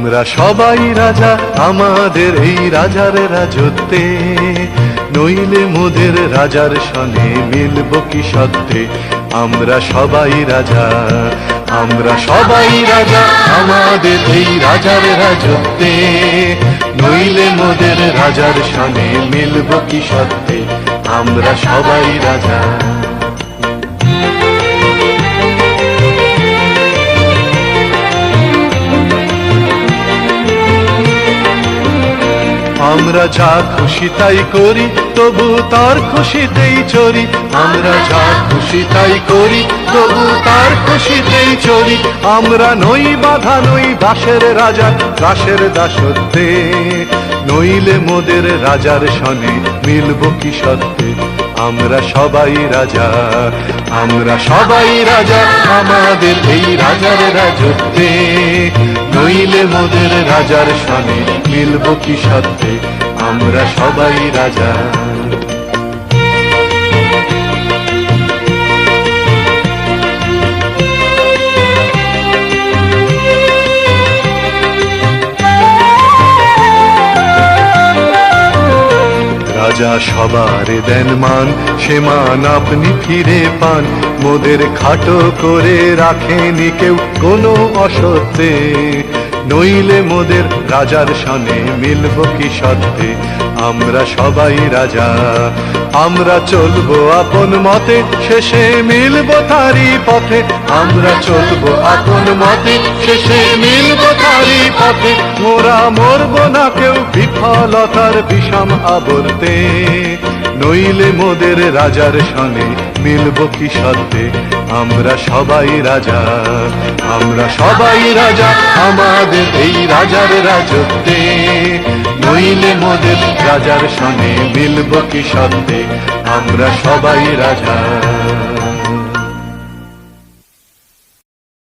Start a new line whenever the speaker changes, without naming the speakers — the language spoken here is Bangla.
আমরা সবাই রাজা আমাদের এই রাজার রাজত্বে, নইলে মোদের রাজার সনে মিলব কি সত্যে। আমরা সবাই রাজা, আমরা সবাই রাজা আমাদের এই রাজার রাজত্বে, নইলে মোদের রাজার সনে মিলব কি সত্যে। আমরা সবাই রাজা। আমরা যা খুশি তাই করি, তবু তার খুশিতেই চরি। আমরা যা খুশি তাই করি, তবু তার খুশিতেই চরি। আমরা নই বাধা, নই দাসের রাজা, দাসের দাসত্বে, নইলে মোদের রাজার সনে মিলব কি সত্যে। আমরা সবাই রাজা, আমরা সবাই রাজা আমাদের এই রাজার রাজত্বে, নইলে মোদের রাজার সনে মিলব কি সত্যে। আমরা সবাই রাজা। রাজা সবার দেন মান, সে মান আপনি ফিরে পান। মোদের খাটো করে রাখেনি কেউ কোনো অসত্যে, নইলে মোদের রাজার সনে মিলব কি সত্যে। আমরা সবাই রাজা, আমরা চলবো আপন মতে, শেষে মিলব তারি পথে। আমরা চলবো আপন মতে, শেষে মিলব তারি পথে। মোরা মরব না কেউ বিফলতার বিষম আবর্তে, নইলে মোদের রাজার সনে মিলব কি সত্যে। আমরা সবাই রাজা, আমরা সবাই রাজা আমাদের এই রাজার রাজত্বে, নইলে মোদের রাজার সনে মিলব কি সত্যে। আমরা সবাই রাজা।